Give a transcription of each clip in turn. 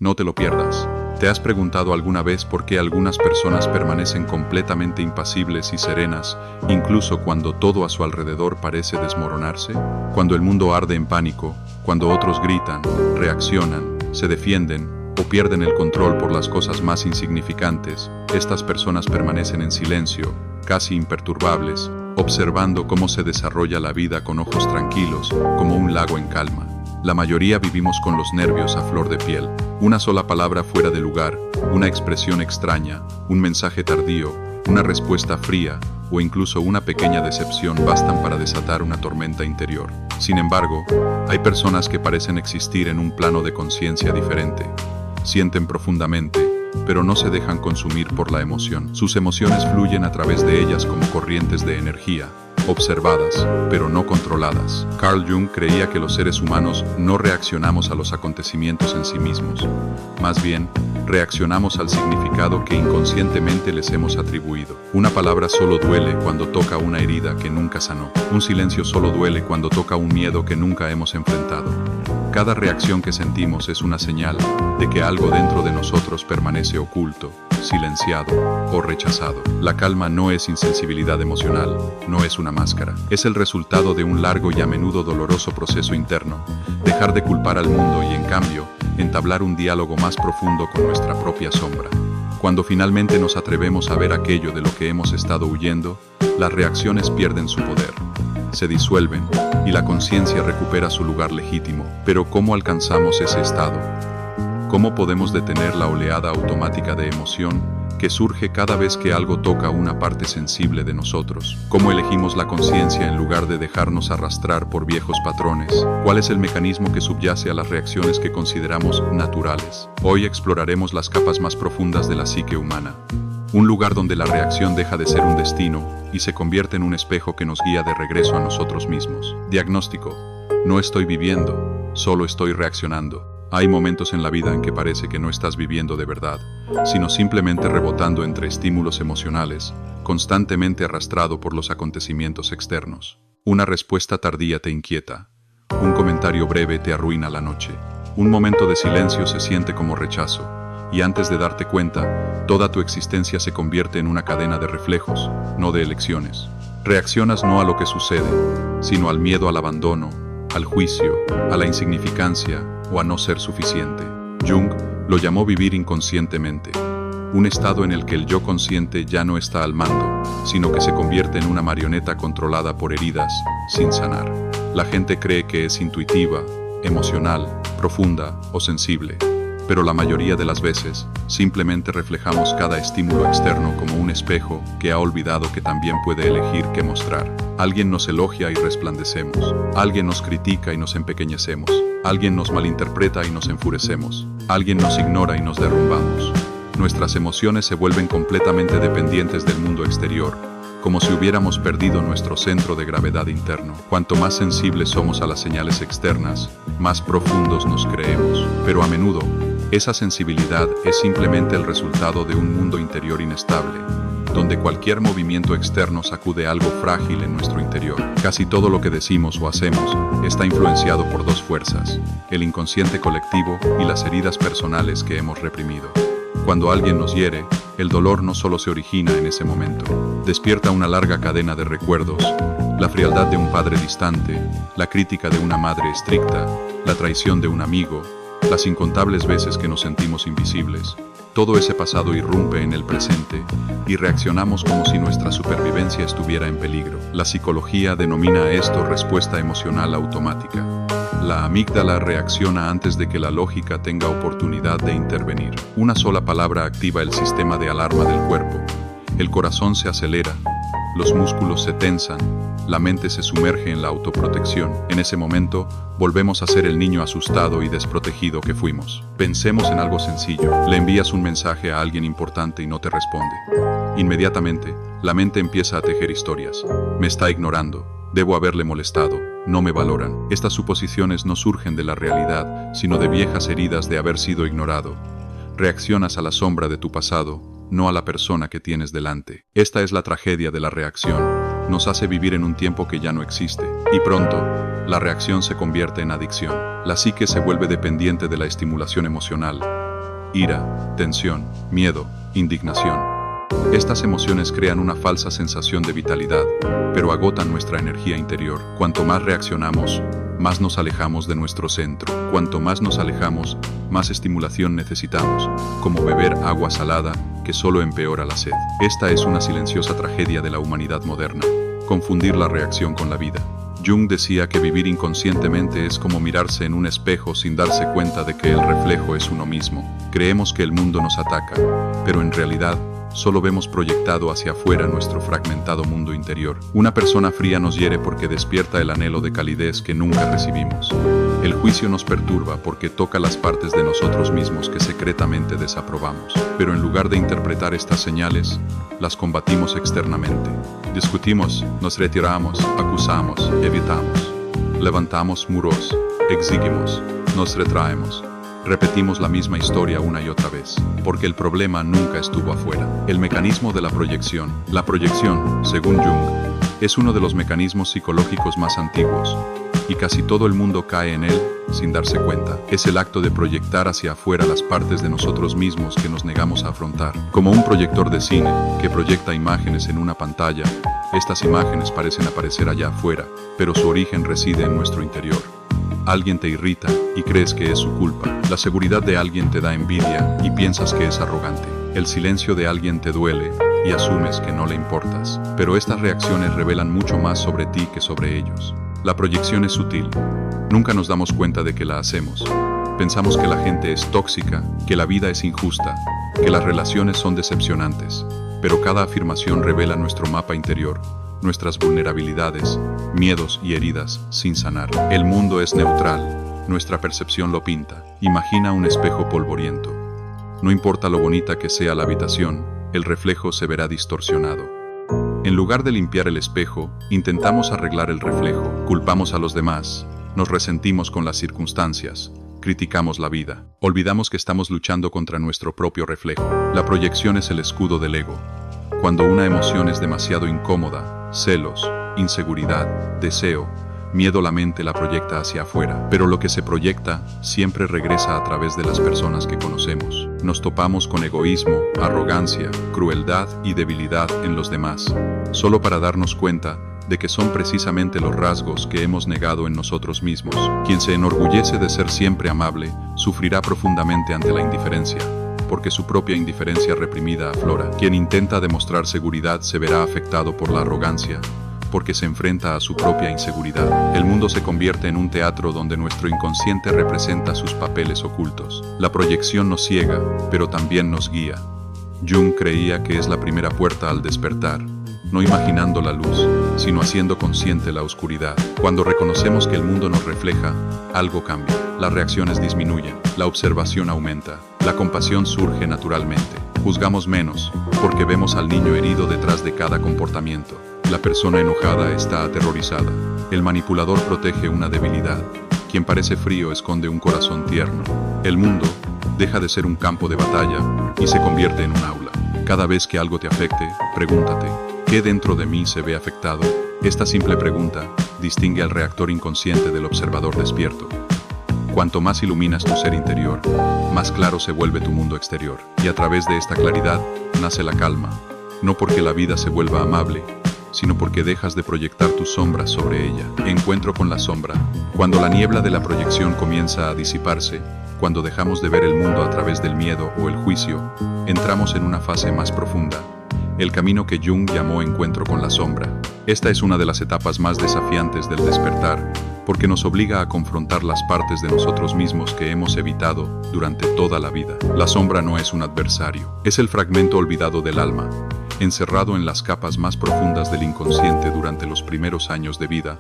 No te lo pierdas. ¿Te has preguntado alguna vez por qué algunas personas permanecen completamente impasibles y serenas, incluso cuando todo a su alrededor parece desmoronarse? Cuando el mundo arde en pánico, cuando otros gritan, reaccionan, se defienden o pierden el control por las cosas más insignificantes, estas personas permanecen en silencio, casi imperturbables, observando cómo se desarrolla la vida con ojos tranquilos, como un lago en calma. La mayoría vivimos con los nervios a flor de piel. Una sola palabra fuera de lugar, una expresión extraña, un mensaje tardío, una respuesta fría o incluso una pequeña decepción bastan para desatar una tormenta interior. Sin embargo, hay personas que parecen existir en un plano de conciencia diferente. Sienten profundamente, pero no se dejan consumir por la emoción. Sus emociones fluyen a través de ellas como corrientes de energía, observadas, pero no controladas. Carl Jung creía que los seres humanos no reaccionamos a los acontecimientos en sí mismos. Más bien, reaccionamos al significado que inconscientemente les hemos atribuido. Una palabra solo duele cuando toca una herida que nunca sanó. Un silencio solo duele cuando toca un miedo que nunca hemos enfrentado. Cada reacción que sentimos es una señal de que algo dentro de nosotros permanece oculto, silenciado o rechazado. La calma no es insensibilidad emocional, no es una máscara. Es el resultado de un largo y a menudo doloroso proceso interno. Dejar de culpar al mundo y, en cambio, entablar un diálogo más profundo con nuestra propia sombra. Cuando finalmente nos atrevemos a ver aquello de lo que hemos estado huyendo, las reacciones pierden su poder. Se disuelven y la conciencia recupera su lugar legítimo. Pero ¿cómo alcanzamos ese estado? ¿Cómo podemos detener la oleada automática de emoción que surge cada vez que algo toca una parte sensible de nosotros? ¿Cómo elegimos la conciencia en lugar de dejarnos arrastrar por viejos patrones? ¿Cuál es el mecanismo que subyace a las reacciones que consideramos naturales? Hoy exploraremos las capas más profundas de la psique humana. Un lugar donde la reacción deja de ser un destino y se convierte en un espejo que nos guía de regreso a nosotros mismos. Diagnóstico: no estoy viviendo, solo estoy reaccionando. Hay momentos en la vida en que parece que no estás viviendo de verdad, sino simplemente rebotando entre estímulos emocionales, constantemente arrastrado por los acontecimientos externos. Una respuesta tardía te inquieta. Un comentario breve te arruina la noche. Un momento de silencio se siente como rechazo. Y antes de darte cuenta, toda tu existencia se convierte en una cadena de reflejos, no de elecciones. Reaccionas no a lo que sucede, sino al miedo al abandono, al juicio, a la insignificancia o a no ser suficiente. Jung lo llamó vivir inconscientemente, un estado en el que el yo consciente ya no está al mando, sino que se convierte en una marioneta controlada por heridas sin sanar. La gente cree que es intuitiva, emocional, profunda o sensible. Pero la mayoría de las veces, simplemente reflejamos cada estímulo externo como un espejo que ha olvidado que también puede elegir qué mostrar. Alguien nos elogia y resplandecemos. Alguien nos critica y nos empequeñecemos. Alguien nos malinterpreta y nos enfurecemos. Alguien nos ignora y nos derrumbamos. Nuestras emociones se vuelven completamente dependientes del mundo exterior, como si hubiéramos perdido nuestro centro de gravedad interno. Cuanto más sensibles somos a las señales externas, más profundos nos creemos. Pero a menudo, esa sensibilidad es simplemente el resultado de un mundo interior inestable, donde cualquier movimiento externo sacude algo frágil en nuestro interior. Casi todo lo que decimos o hacemos está influenciado por dos fuerzas: el inconsciente colectivo y las heridas personales que hemos reprimido. Cuando alguien nos hiere, el dolor no solo se origina en ese momento, despierta una larga cadena de recuerdos: la frialdad de un padre distante, la crítica de una madre estricta, la traición de un amigo, las incontables veces que nos sentimos invisibles. Todo ese pasado irrumpe en el presente y reaccionamos como si nuestra supervivencia estuviera en peligro. La psicología denomina a esto respuesta emocional automática. La amígdala reacciona antes de que la lógica tenga oportunidad de intervenir. Una sola palabra activa el sistema de alarma del cuerpo. El corazón se acelera, los músculos se tensan, la mente se sumerge en la autoprotección. En ese momento, volvemos a ser el niño asustado y desprotegido que fuimos. Pensemos en algo sencillo. Le envías un mensaje a alguien importante y no te responde. Inmediatamente, la mente empieza a tejer historias. Me está ignorando. Debo haberle molestado. No me valoran. Estas suposiciones no surgen de la realidad, sino de viejas heridas de haber sido ignorado. Reaccionas a la sombra de tu pasado, no a la persona que tienes delante. Esta es la tragedia de la reacción. Nos hace vivir en un tiempo que ya no existe. Y pronto, la reacción se convierte en adicción. La psique se vuelve dependiente de la estimulación emocional, ira, tensión, miedo, indignación. Estas emociones crean una falsa sensación de vitalidad, pero agotan nuestra energía interior. Cuanto más reaccionamos, más nos alejamos de nuestro centro. Cuanto más nos alejamos, más estimulación necesitamos, como beber agua salada, que solo empeora la sed. Esta es una silenciosa tragedia de la humanidad moderna, confundir la reacción con la vida. Jung decía que vivir inconscientemente es como mirarse en un espejo sin darse cuenta de que el reflejo es uno mismo. Creemos que el mundo nos ataca, pero en realidad, solo vemos proyectado hacia afuera nuestro fragmentado mundo interior. Una persona fría nos hiere porque despierta el anhelo de calidez que nunca recibimos. El juicio nos perturba porque toca las partes de nosotros mismos que secretamente desaprobamos. Pero en lugar de interpretar estas señales, las combatimos externamente. Discutimos, nos retiramos, acusamos, evitamos. Levantamos muros, exigimos, nos retraemos. Repetimos la misma historia una y otra vez, porque el problema nunca estuvo afuera. El mecanismo de la proyección. La proyección, según Jung, es uno de los mecanismos psicológicos más antiguos, y casi todo el mundo cae en él sin darse cuenta. Es el acto de proyectar hacia afuera las partes de nosotros mismos que nos negamos a afrontar. Como un proyector de cine que proyecta imágenes en una pantalla, estas imágenes parecen aparecer allá afuera, pero su origen reside en nuestro interior. Alguien te irrita y crees que es su culpa. La seguridad de alguien te da envidia y piensas que es arrogante. El silencio de alguien te duele y asumes que no le importas. Pero estas reacciones revelan mucho más sobre ti que sobre ellos. La proyección es sutil. Nunca nos damos cuenta de que la hacemos. Pensamos que la gente es tóxica, que la vida es injusta, que las relaciones son decepcionantes. Pero cada afirmación revela nuestro mapa interior, nuestras vulnerabilidades, miedos y heridas sin sanar. El mundo es neutral, nuestra percepción lo pinta. Imagina un espejo polvoriento. No importa lo bonita que sea la habitación, el reflejo se verá distorsionado. En lugar de limpiar el espejo, intentamos arreglar el reflejo, culpamos a los demás, nos resentimos con las circunstancias, criticamos la vida. Olvidamos que estamos luchando contra nuestro propio reflejo. La proyección es el escudo del ego. Cuando una emoción es demasiado incómoda, celos, inseguridad, deseo, miedo, la mente la proyecta hacia afuera. Pero lo que se proyecta siempre regresa a través de las personas que conocemos. Nos topamos con egoísmo, arrogancia, crueldad y debilidad en los demás, solo para darnos cuenta de que son precisamente los rasgos que hemos negado en nosotros mismos. Quien se enorgullece de ser siempre amable, sufrirá profundamente ante la indiferencia, porque su propia indiferencia reprimida aflora. Quien intenta demostrar seguridad se verá afectado por la arrogancia, porque se enfrenta a su propia inseguridad. El mundo se convierte en un teatro donde nuestro inconsciente representa sus papeles ocultos. La proyección nos ciega, pero también nos guía. Jung creía que es la primera puerta al despertar, no imaginando la luz, sino haciendo consciente la oscuridad. Cuando reconocemos que el mundo nos refleja, algo cambia. Las reacciones disminuyen, la observación aumenta, la compasión surge naturalmente. Juzgamos menos, porque vemos al niño herido detrás de cada comportamiento. La persona enojada está aterrorizada. El manipulador protege una debilidad. Quien parece frío esconde un corazón tierno. El mundo deja de ser un campo de batalla y se convierte en un aula. Cada vez que algo te afecte, pregúntate, ¿qué dentro de mí se ve afectado? Esta simple pregunta distingue al reactor inconsciente del observador despierto. Cuanto más iluminas tu ser interior, más claro se vuelve tu mundo exterior. Y a través de esta claridad nace la calma, no porque la vida se vuelva amable, sino porque dejas de proyectar tus sombras sobre ella. Encuentro con la sombra. Cuando la niebla de la proyección comienza a disiparse, cuando dejamos de ver el mundo a través del miedo o el juicio, entramos en una fase más profunda, el camino que Jung llamó encuentro con la sombra. Esta es una de las etapas más desafiantes del despertar, porque nos obliga a confrontar las partes de nosotros mismos que hemos evitado durante toda la vida. La sombra no es un adversario, es el fragmento olvidado del alma, encerrado en las capas más profundas del inconsciente durante los primeros años de vida,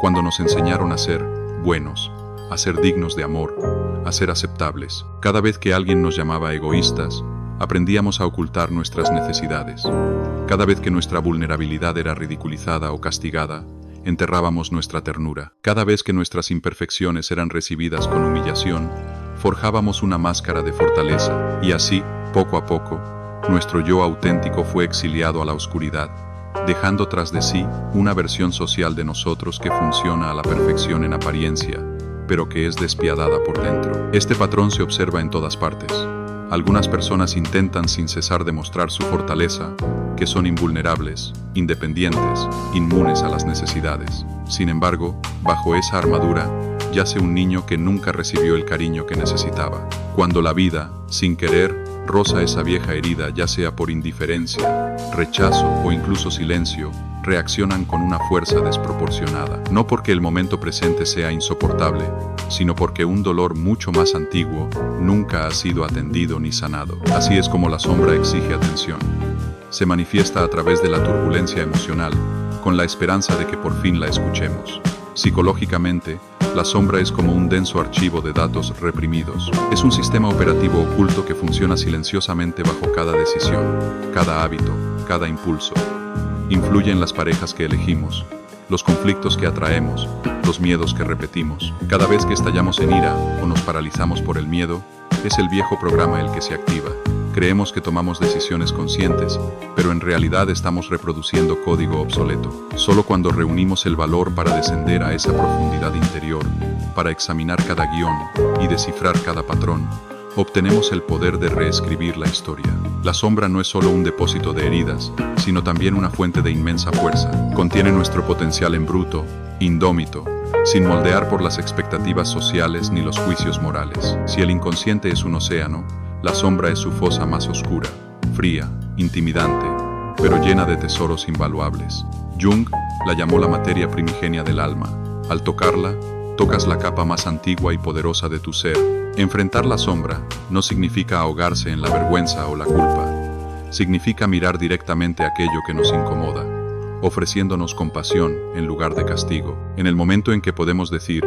cuando nos enseñaron a ser buenos, a ser dignos de amor, a ser aceptables. Cada vez que alguien nos llamaba egoístas, aprendíamos a ocultar nuestras necesidades. Cada vez que nuestra vulnerabilidad era ridiculizada o castigada, enterrábamos nuestra ternura. Cada vez que nuestras imperfecciones eran recibidas con humillación, forjábamos una máscara de fortaleza. Y así, poco a poco, nuestro yo auténtico fue exiliado a la oscuridad, dejando tras de sí una versión social de nosotros que funciona a la perfección en apariencia, pero que es despiadada por dentro. Este patrón se observa en todas partes. Algunas personas intentan sin cesar demostrar su fortaleza, que son invulnerables, independientes, inmunes a las necesidades. Sin embargo, bajo esa armadura, yace un niño que nunca recibió el cariño que necesitaba. Cuando la vida, sin querer, roza esa vieja herida, ya sea por indiferencia, rechazo o incluso silencio, reaccionan con una fuerza desproporcionada. No porque el momento presente sea insoportable, sino porque un dolor mucho más antiguo nunca ha sido atendido ni sanado. Así es como la sombra exige atención. Se manifiesta a través de la turbulencia emocional, con la esperanza de que por fin la escuchemos. Psicológicamente, la sombra es como un denso archivo de datos reprimidos. Es un sistema operativo oculto que funciona silenciosamente bajo cada decisión, cada hábito, cada impulso. Influye en las parejas que elegimos, los conflictos que atraemos, los miedos que repetimos. Cada vez que estallamos en ira o nos paralizamos por el miedo, es el viejo programa el que se activa. Creemos que tomamos decisiones conscientes, pero en realidad estamos reproduciendo código obsoleto. Solo cuando reunimos el valor para descender a esa profundidad interior, para examinar cada guión y descifrar cada patrón, obtenemos el poder de reescribir la historia. La sombra no es solo un depósito de heridas, sino también una fuente de inmensa fuerza. Contiene nuestro potencial en bruto, indómito, sin moldear por las expectativas sociales ni los juicios morales. Si el inconsciente es un océano, la sombra es su fosa más oscura, fría, intimidante, pero llena de tesoros invaluables. Jung la llamó la materia primigenia del alma. Al tocarla, tocas la capa más antigua y poderosa de tu ser. Enfrentar la sombra no significa ahogarse en la vergüenza o la culpa. Significa mirar directamente aquello que nos incomoda, ofreciéndonos compasión en lugar de castigo. En el momento en que podemos decir,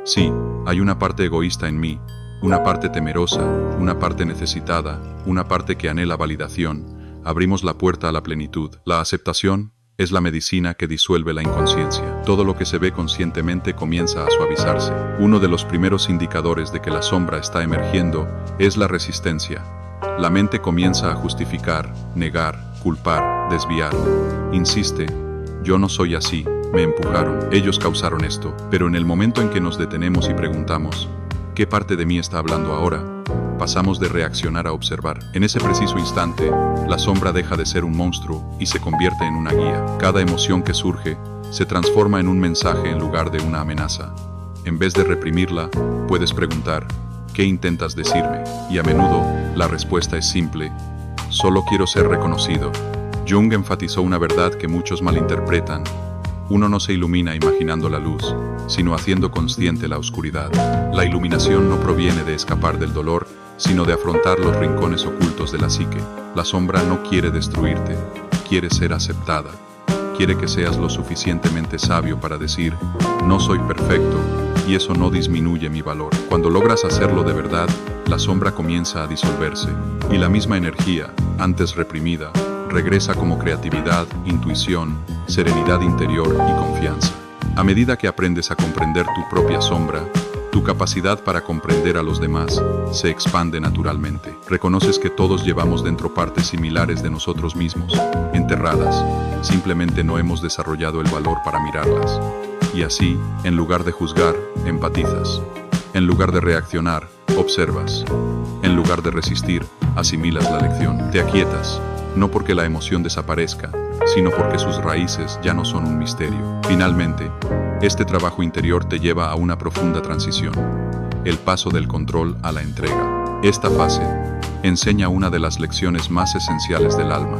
sí, hay una parte egoísta en mí, una parte temerosa, una parte necesitada, una parte que anhela validación, abrimos la puerta a la plenitud. La aceptación es la medicina que disuelve la inconsciencia. Todo lo que se ve conscientemente comienza a suavizarse. Uno de los primeros indicadores de que la sombra está emergiendo es la resistencia. La mente comienza a justificar, negar, culpar, desviar. Insiste, yo no soy así, me empujaron, ellos causaron esto. Pero en el momento en que nos detenemos y preguntamos, ¿qué parte de mí está hablando ahora?, pasamos de reaccionar a observar. En ese preciso instante, la sombra deja de ser un monstruo y se convierte en una guía. Cada emoción que surge se transforma en un mensaje en lugar de una amenaza. En vez de reprimirla, puedes preguntar, ¿qué intentas decirme? Y a menudo, la respuesta es simple, solo quiero ser reconocido. Jung enfatizó una verdad que muchos malinterpretan. Uno no se ilumina imaginando la luz, sino haciendo consciente la oscuridad. La iluminación no proviene de escapar del dolor, sino de afrontar los rincones ocultos de la psique. La sombra no quiere destruirte, quiere ser aceptada. Quiere que seas lo suficientemente sabio para decir, no soy perfecto, y eso no disminuye mi valor. Cuando logras hacerlo de verdad, la sombra comienza a disolverse, y la misma energía, antes reprimida, regresa como creatividad, intuición, serenidad interior y confianza. A medida que aprendes a comprender tu propia sombra, tu capacidad para comprender a los demás se expande naturalmente. Reconoces que todos llevamos dentro partes similares de nosotros mismos, enterradas. Simplemente no hemos desarrollado el valor para mirarlas. Y así, en lugar de juzgar, empatizas. En lugar de reaccionar, observas. En lugar de resistir, asimilas la lección. Te aquietas, no porque la emoción desaparezca, sino porque sus raíces ya no son un misterio. Finalmente, este trabajo interior te lleva a una profunda transición, el paso del control a la entrega. Esta fase enseña una de las lecciones más esenciales del alma.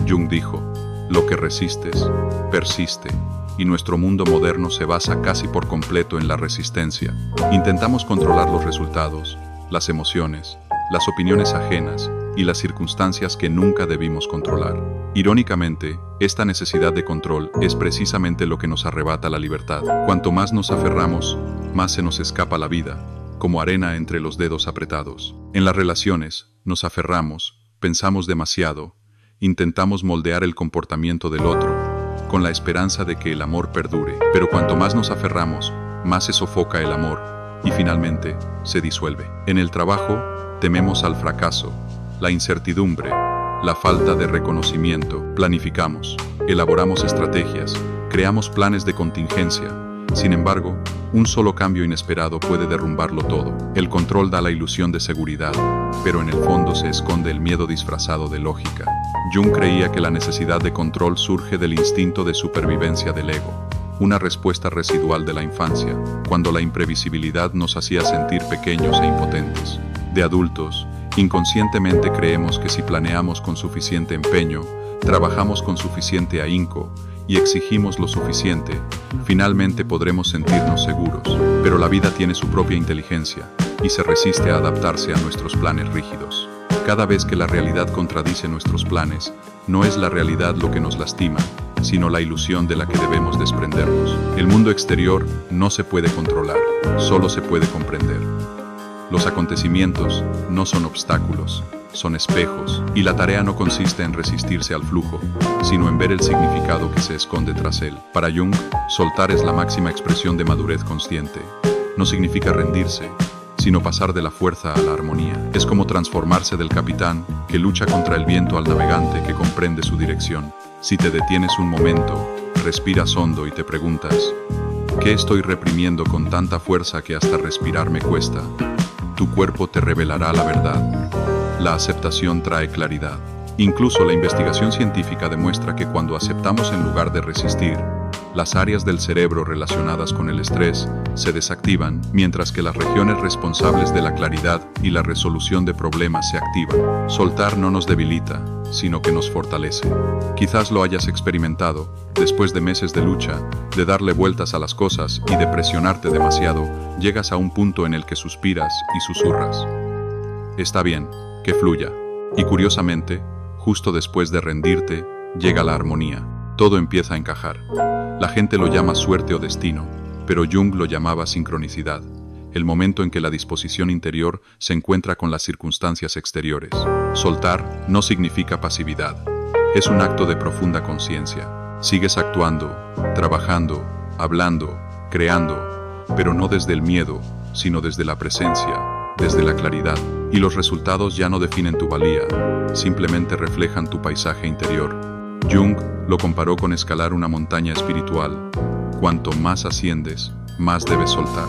Jung dijo, lo que resistes, persiste, y nuestro mundo moderno se basa casi por completo en la resistencia. Intentamos controlar los resultados, las emociones, las opiniones ajenas y las circunstancias que nunca debimos controlar. Irónicamente, esta necesidad de control es precisamente lo que nos arrebata la libertad. Cuanto más nos aferramos, más se nos escapa la vida, como arena entre los dedos apretados. En las relaciones, nos aferramos, pensamos demasiado, intentamos moldear el comportamiento del otro, con la esperanza de que el amor perdure. Pero cuanto más nos aferramos, más se sofoca el amor, y finalmente, se disuelve. En el trabajo, tememos al fracaso, la incertidumbre, la falta de reconocimiento. Planificamos, elaboramos estrategias, creamos planes de contingencia, Sin embargo, un solo cambio inesperado puede derrumbarlo todo. El control da la ilusión de seguridad, pero en el fondo se esconde el miedo disfrazado de lógica. Jung creía que la necesidad de control surge del instinto de supervivencia del ego, una respuesta residual de la infancia, cuando la imprevisibilidad nos hacía sentir pequeños e impotentes. De adultos, inconscientemente creemos que si planeamos con suficiente empeño, trabajamos con suficiente ahínco y exigimos lo suficiente, finalmente podremos sentirnos seguros. Pero la vida tiene su propia inteligencia y se resiste a adaptarse a nuestros planes rígidos. Cada vez que la realidad contradice nuestros planes, no es la realidad lo que nos lastima, sino la ilusión de la que debemos desprendernos. El mundo exterior no se puede controlar, solo se puede comprender. Los acontecimientos no son obstáculos, son espejos, y la tarea no consiste en resistirse al flujo, sino en ver el significado que se esconde tras él. Para Jung, soltar es la máxima expresión de madurez consciente. No significa rendirse, sino pasar de la fuerza a la armonía. Es como transformarse del capitán que lucha contra el viento al navegante que comprende su dirección. Si te detienes un momento, respiras hondo y te preguntas, ¿qué estoy reprimiendo con tanta fuerza que hasta respirar me cuesta? Tu cuerpo te revelará la verdad. La aceptación trae claridad. Incluso la investigación científica demuestra que cuando aceptamos en lugar de resistir, las áreas del cerebro relacionadas con el estrés se desactivan, mientras que las regiones responsables de la claridad y la resolución de problemas se activan. Soltar no nos debilita, sino que nos fortalece. Quizás lo hayas experimentado, después de meses de lucha, de darle vueltas a las cosas y de presionarte demasiado, llegas a un punto en el que suspiras y susurras. Está bien, que fluya. Y curiosamente, justo después de rendirte, llega la armonía. Todo empieza a encajar. La gente lo llama suerte o destino, pero Jung lo llamaba sincronicidad, el momento en que la disposición interior se encuentra con las circunstancias exteriores. Soltar no significa pasividad, es un acto de profunda conciencia. Sigues actuando, trabajando, hablando, creando, pero no desde el miedo, sino desde la presencia, desde la claridad. Y los resultados ya no definen tu valía, simplemente reflejan tu paisaje interior. Jung lo comparó con escalar una montaña espiritual. Cuanto más asciendes, más debes soltar.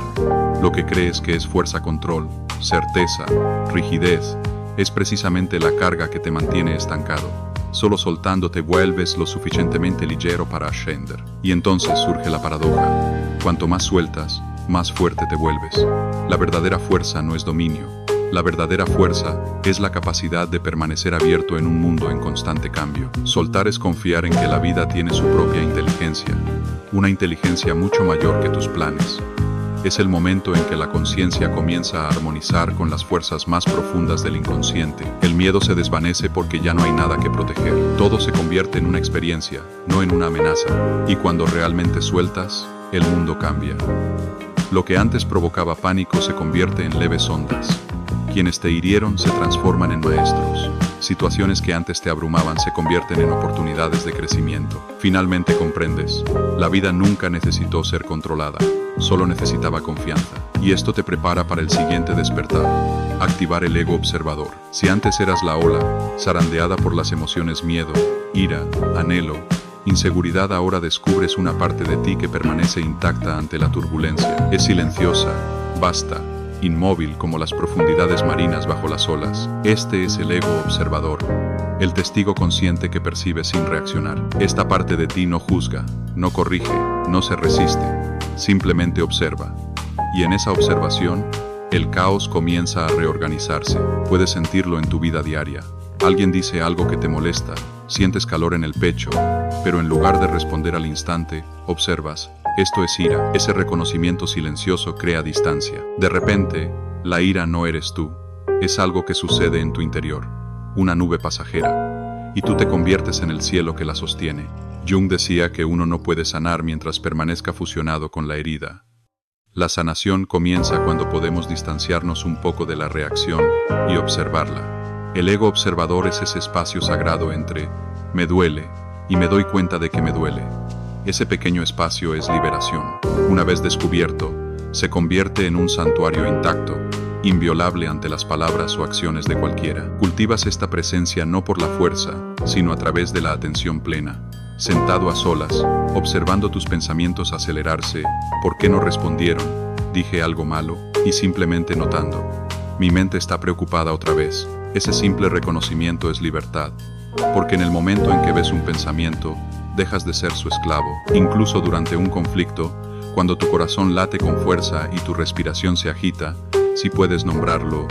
Lo que crees que es fuerza-control, certeza, rigidez, es precisamente la carga que te mantiene estancado. Solo soltando te vuelves lo suficientemente ligero para ascender. Y entonces surge la paradoja. Cuanto más sueltas, más fuerte te vuelves. La verdadera fuerza no es dominio. La verdadera fuerza es la capacidad de permanecer abierto en un mundo en constante cambio. Soltar es confiar en que la vida tiene su propia inteligencia, una inteligencia mucho mayor que tus planes. Es el momento en que la conciencia comienza a armonizar con las fuerzas más profundas del inconsciente. El miedo se desvanece porque ya no hay nada que proteger. Todo se convierte en una experiencia, no en una amenaza. Y cuando realmente sueltas, el mundo cambia. Lo que antes provocaba pánico se convierte en leves ondas. Quienes te hirieron se transforman en maestros. Situaciones que antes te abrumaban se convierten en oportunidades de crecimiento. Finalmente comprendes, la vida nunca necesitó ser controlada, solo necesitaba confianza. Y esto te prepara para el siguiente despertar, activar el ego observador. Si antes eras la ola, zarandeada por las emociones miedo, ira, anhelo, inseguridad, ahora descubres una parte de ti que permanece intacta ante la turbulencia. Es silenciosa, vasta, inmóvil como las profundidades marinas bajo las olas. Este es el ego observador, el testigo consciente que percibe sin reaccionar. Esta parte de ti no juzga, no corrige, no se resiste, simplemente observa. Y en esa observación, el caos comienza a reorganizarse. Puedes sentirlo en tu vida diaria. Alguien dice algo que te molesta, sientes calor en el pecho, pero en lugar de responder al instante, observas. Esto es ira. Ese reconocimiento silencioso crea distancia. De repente, la ira no eres tú. Es algo que sucede en tu interior, una nube pasajera, y tú te conviertes en el cielo que la sostiene. Jung decía que uno no puede sanar mientras permanezca fusionado con la herida. La sanación comienza cuando podemos distanciarnos un poco de la reacción y observarla. El ego observador es ese espacio sagrado entre me duele y me doy cuenta de que me duele. Ese pequeño espacio es liberación. Una vez descubierto, se convierte en un santuario intacto, inviolable ante las palabras o acciones de cualquiera. Cultivas esta presencia no por la fuerza, sino a través de la atención plena. sentado a solas, observando tus pensamientos acelerarse. ¿Por qué no respondieron? ¿Dije algo malo? Y simplemente notando. Mi mente está preocupada otra vez. Ese simple reconocimiento es libertad. Porque en el momento en que ves un pensamiento, dejas de ser su esclavo. Incluso durante un conflicto, cuando tu corazón late con fuerza y tu respiración se agita, si puedes nombrarlo,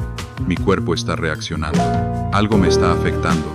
mi cuerpo está reaccionando. Algo me está afectando.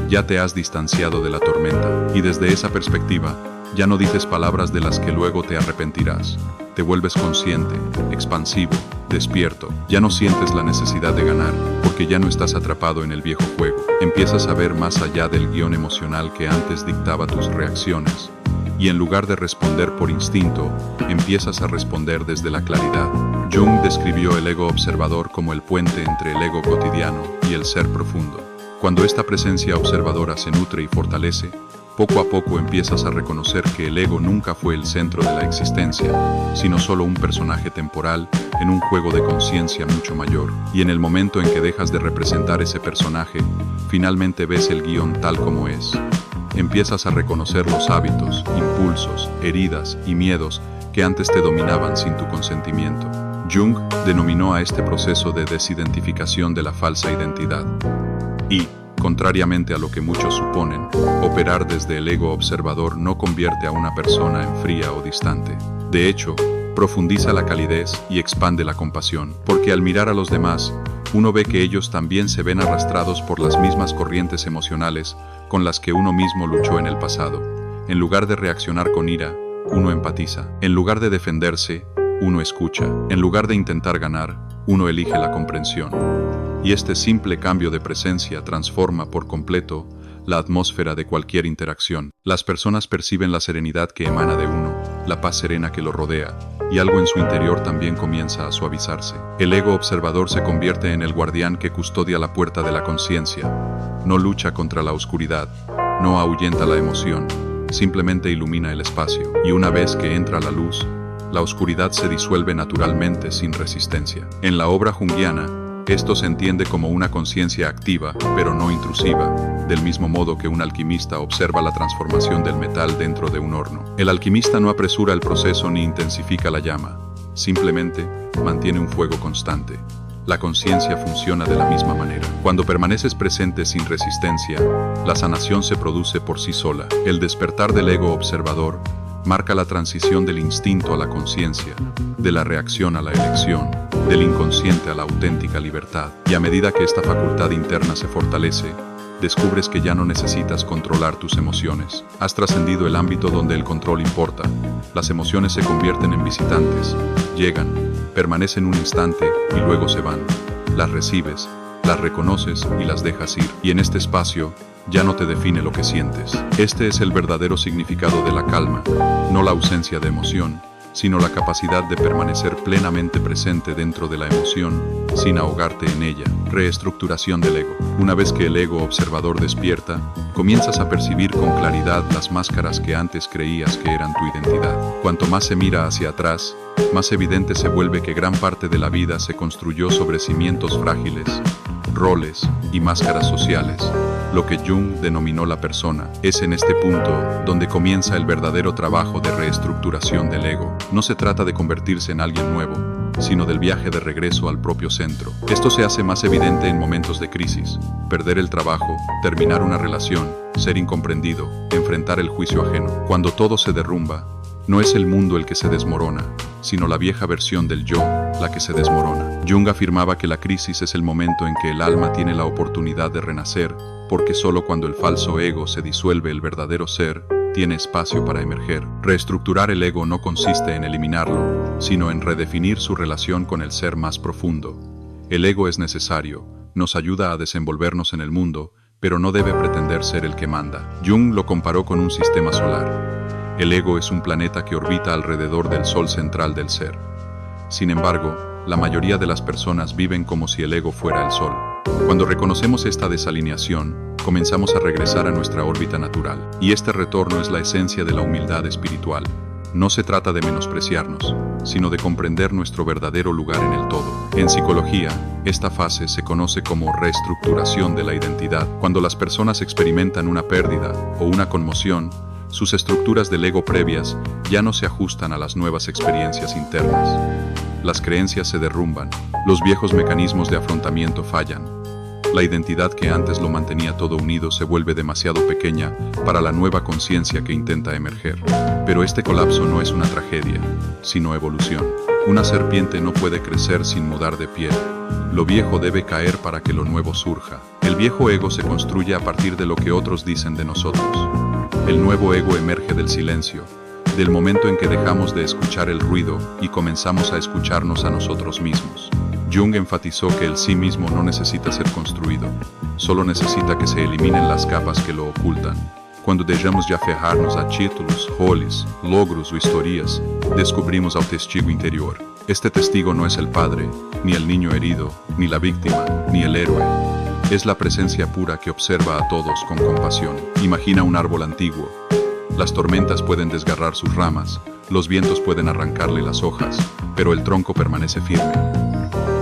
Ya te has distanciado de la tormenta. Y desde esa perspectiva, ya no dices palabras de las que luego te arrepentirás. Te vuelves consciente, expansivo, despierto. Ya no sientes la necesidad de ganar, porque ya no estás atrapado en el viejo juego. Empiezas a ver más allá del guión emocional que antes dictaba tus reacciones. Y en lugar de responder por instinto, empiezas a responder desde la claridad. Jung describió el ego observador como el puente entre el ego cotidiano y el ser profundo. Cuando esta presencia observadora se nutre y fortalece, poco a poco empiezas a reconocer que el ego nunca fue el centro de la existencia, sino solo un personaje temporal en un juego de conciencia mucho mayor. Y en el momento en que dejas de representar ese personaje, finalmente ves el guión tal como es. Empiezas a reconocer los hábitos, impulsos, heridas y miedos que antes te dominaban sin tu consentimiento. Jung denominó a este proceso de desidentificación de la falsa identidad. Y, contrariamente a lo que muchos suponen, operar desde el ego observador no convierte a una persona en fría o distante. De hecho, profundiza la calidez y expande la compasión, porque al mirar a los demás, uno ve que ellos también se ven arrastrados por las mismas corrientes emocionales con las que uno mismo luchó en el pasado. En lugar de reaccionar con ira, uno empatiza. En lugar de defenderse, uno escucha. En lugar de intentar ganar, uno elige la comprensión. Y este simple cambio de presencia transforma por completo la atmósfera de cualquier interacción. Las personas perciben la serenidad que emana de uno, la paz serena que lo rodea, y algo en su interior también comienza a suavizarse. El ego observador se convierte en el guardián que custodia la puerta de la conciencia. No lucha contra la oscuridad, no ahuyenta la emoción, simplemente ilumina el espacio. Y una vez que entra la luz, la oscuridad se disuelve naturalmente sin resistencia. En la obra junguiana, esto se entiende como una conciencia activa, pero no intrusiva, del mismo modo que un alquimista observa la transformación del metal dentro de un horno. El alquimista no apresura el proceso ni intensifica la llama, simplemente mantiene un fuego constante. La conciencia funciona de la misma manera. Cuando permaneces presente sin resistencia, la sanación se produce por sí sola. El despertar del ego observador marca la transición del instinto a la conciencia, de la reacción a la elección, del inconsciente a la auténtica libertad. Y a medida que esta facultad interna se fortalece, descubres que ya no necesitas controlar tus emociones. Has trascendido el ámbito donde el control importa. Las emociones se convierten en visitantes, llegan, permanecen un instante y luego se van. Las recibes, las reconoces y las dejas ir. Y en este espacio, ya no te define lo que sientes. Este es el verdadero significado de la calma, no la ausencia de emoción, sino la capacidad de permanecer plenamente presente dentro de la emoción, sin ahogarte en ella. Reestructuración del ego. Una vez que el ego observador despierta, comienzas a percibir con claridad las máscaras que antes creías que eran tu identidad. Cuanto más se mira hacia atrás, más evidente se vuelve que gran parte de la vida se construyó sobre cimientos frágiles, roles y máscaras sociales. Lo que Jung denominó la persona. Es en este punto donde comienza el verdadero trabajo de reestructuración del ego. No se trata de convertirse en alguien nuevo, sino del viaje de regreso al propio centro. Esto se hace más evidente en momentos de crisis. Perder el trabajo, terminar una relación, ser incomprendido, enfrentar el juicio ajeno. Cuando todo se derrumba, no es el mundo el que se desmorona, sino la vieja versión del yo, la que se desmorona. Jung afirmaba que la crisis es el momento en que el alma tiene la oportunidad de renacer, porque solo cuando el falso ego se disuelve el verdadero ser, tiene espacio para emerger. Reestructurar el ego no consiste en eliminarlo, sino en redefinir su relación con el ser más profundo. El ego es necesario, nos ayuda a desenvolvernos en el mundo, pero no debe pretender ser el que manda. Jung lo comparó con un sistema solar. El ego es un planeta que orbita alrededor del sol central del ser. Sin embargo, la mayoría de las personas viven como si el ego fuera el sol. Cuando reconocemos esta desalineación, comenzamos a regresar a nuestra órbita natural. Y este retorno es la esencia de la humildad espiritual. No se trata de menospreciarnos, sino de comprender nuestro verdadero lugar en el todo. En psicología, esta fase se conoce como reestructuración de la identidad. Cuando las personas experimentan una pérdida o una conmoción, Sus estructuras del ego previas ya no se ajustan a las nuevas experiencias internas. Las creencias se derrumban, los viejos mecanismos de afrontamiento fallan. La identidad que antes lo mantenía todo unido se vuelve demasiado pequeña para la nueva conciencia que intenta emerger. Pero este colapso no es una tragedia, sino evolución. Una serpiente no puede crecer sin mudar de piel. Lo viejo debe caer para que lo nuevo surja. El viejo ego se construye a partir de lo que otros dicen de nosotros. El nuevo ego emerge del silencio, del momento en que dejamos de escuchar el ruido y comenzamos a escucharnos a nosotros mismos. Jung enfatizó que el sí mismo no necesita ser construido, solo necesita que se eliminen las capas que lo ocultan. Quando deixamos de aferrar-nos a títulos, roles, logros o historias, descubrimos ao testigo interior. Este testigo no es el padre, ni el niño herido, ni la víctima, ni el héroe. Es la presencia pura que observa a todos con compasión. Imagina un árbol antiguo. Las tormentas pueden desgarrar sus ramas, los vientos pueden arrancarle las hojas, pero el tronco permanece firme.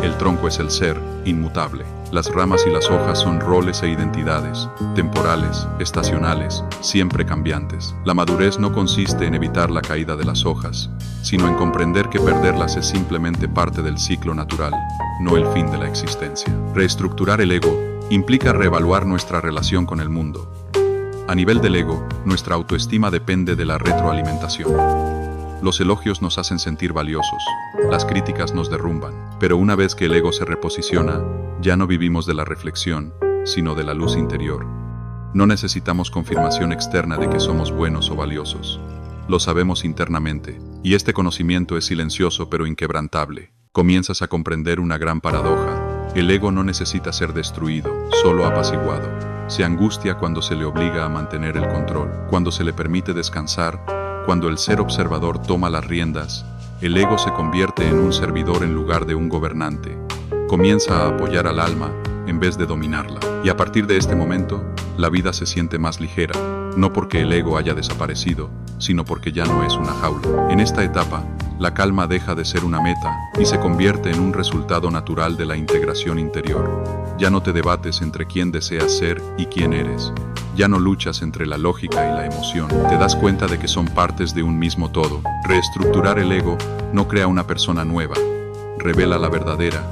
El tronco es el ser, inmutable. Las ramas y las hojas son roles e identidades, temporales, estacionales, siempre cambiantes. La madurez no consiste en evitar la caída de las hojas, sino en comprender que perderlas es simplemente parte del ciclo natural, no el fin de la existencia. Reestructurar el ego implica reevaluar nuestra relación con el mundo. A nivel del ego, nuestra autoestima depende de la retroalimentación. Los elogios nos hacen sentir valiosos, las críticas nos derrumban, pero una vez que el ego se reposiciona, ya no vivimos de la reflexión, sino de la luz interior. No necesitamos confirmación externa de que somos buenos o valiosos. Lo sabemos internamente, y este conocimiento es silencioso pero inquebrantable. Comienzas a comprender una gran paradoja. El ego no necesita ser destruido, solo apaciguado. Se angustia cuando se le obliga a mantener el control, cuando se le permite descansar. Cuando el ser observador toma las riendas, el ego se convierte en un servidor en lugar de un gobernante. Comienza a apoyar al alma en vez de dominarla. Y a partir de este momento, la vida se siente más ligera, no porque el ego haya desaparecido, sino porque ya no es una jaula. En esta etapa, la calma deja de ser una meta y se convierte en un resultado natural de la integración interior. Ya no te debates entre quién deseas ser y quién eres. Ya no luchas entre la lógica y la emoción. Te das cuenta de que son partes de un mismo todo. Reestructurar el ego no crea una persona nueva, revela la verdadera,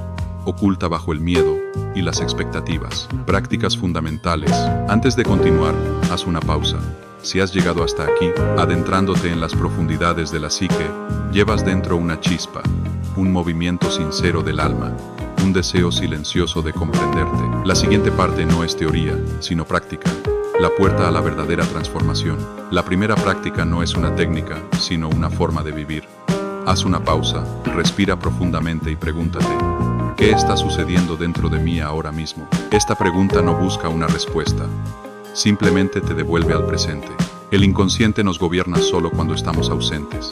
oculta bajo el miedo y las expectativas. Prácticas fundamentales. Antes de continuar, haz una pausa. Si has llegado hasta aquí, adentrándote en las profundidades de la psique, llevas dentro una chispa, un movimiento sincero del alma, un deseo silencioso de comprenderte. La siguiente parte no es teoría, sino práctica. La puerta a la verdadera transformación. La primera práctica no es una técnica, sino una forma de vivir. Haz una pausa, respira profundamente y pregúntate, ¿qué está sucediendo dentro de mí ahora mismo? Esta pregunta no busca una respuesta, simplemente te devuelve al presente. El inconsciente nos gobierna solo cuando estamos ausentes.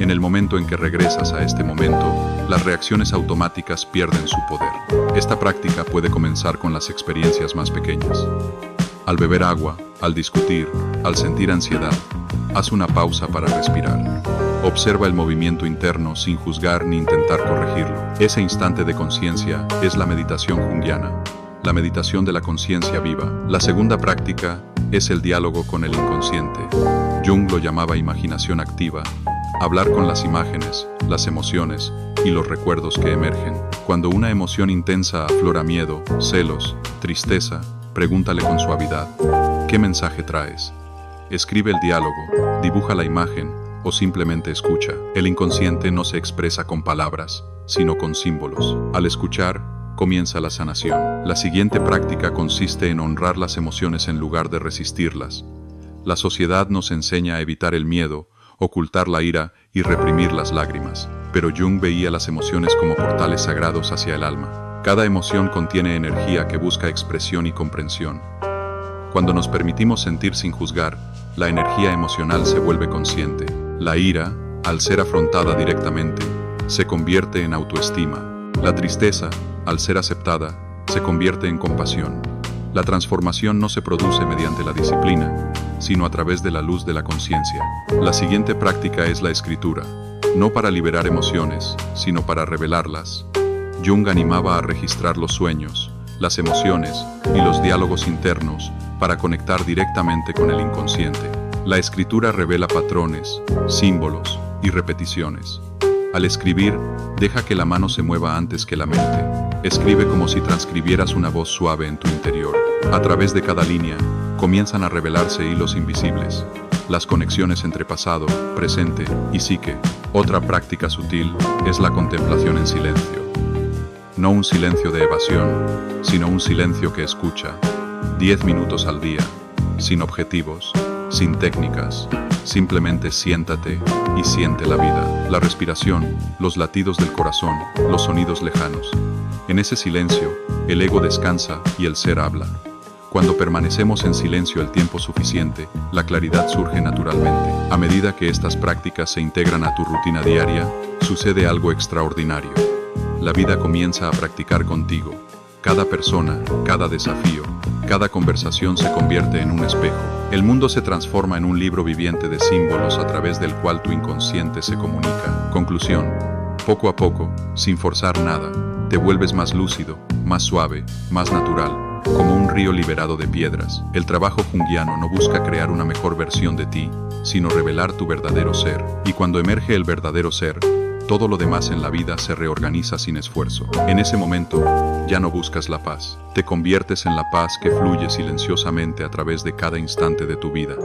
En el momento en que regresas a este momento, las reacciones automáticas pierden su poder. Esta práctica puede comenzar con las experiencias más pequeñas. Al beber agua, al discutir, al sentir ansiedad, haz una pausa para respirar. Observa el movimiento interno sin juzgar ni intentar corregirlo. Ese instante de conciencia es la meditación junguiana, la meditación de la conciencia viva. La segunda práctica es el diálogo con el inconsciente. Jung lo llamaba imaginación activa, hablar con las imágenes, las emociones y los recuerdos que emergen. Cuando una emoción intensa aflora miedo, celos, tristeza, pregúntale con suavidad, ¿qué mensaje traes? Escribe el diálogo, dibuja la imagen o simplemente escucha. El inconsciente no se expresa con palabras, sino con símbolos. Al escuchar, comienza la sanación. La siguiente práctica consiste en honrar las emociones en lugar de resistirlas. La sociedad nos enseña a evitar el miedo, ocultar la ira y reprimir las lágrimas. Pero Jung veía las emociones como portales sagrados hacia el alma. Cada emoción contiene energía que busca expresión y comprensión. Cuando nos permitimos sentir sin juzgar, la energía emocional se vuelve consciente. La ira, al ser afrontada directamente, se convierte en autoestima. La tristeza, al ser aceptada, se convierte en compasión. La transformación no se produce mediante la disciplina, sino a través de la luz de la conciencia. La siguiente práctica es la escritura, no para liberar emociones, sino para revelarlas. Jung animaba a registrar los sueños, las emociones y los diálogos internos para conectar directamente con el inconsciente. La escritura revela patrones, símbolos y repeticiones. Al escribir, deja que la mano se mueva antes que la mente. Escribe como si transcribieras una voz suave en tu interior. A través de cada línea, comienzan a revelarse hilos invisibles, las conexiones entre pasado, presente y psique. Otra práctica sutil es la contemplación en silencio. No un silencio de evasión, sino un silencio que escucha. 10 minutos al día, sin objetivos, sin técnicas, simplemente siéntate y siente la vida, la respiración, los latidos del corazón, los sonidos lejanos. En ese silencio, el ego descansa y el ser habla. Cuando permanecemos en silencio el tiempo suficiente, la claridad surge naturalmente. A medida que estas prácticas se integran a tu rutina diaria, sucede algo extraordinario. La vida comienza a practicar contigo. Cada persona, cada desafío, cada conversación se convierte en un espejo. El mundo se transforma en un libro viviente de símbolos a través del cual tu inconsciente se comunica. Conclusión: poco a poco, sin forzar nada, te vuelves más lúcido, más suave, más natural, como un río liberado de piedras. El trabajo junguiano no busca crear una mejor versión de ti, sino revelar tu verdadero ser. Y cuando emerge el verdadero ser, todo lo demás en la vida se reorganiza sin esfuerzo. En ese momento, ya no buscas la paz. Te conviertes en la paz que fluye silenciosamente a través de cada instante de tu vida.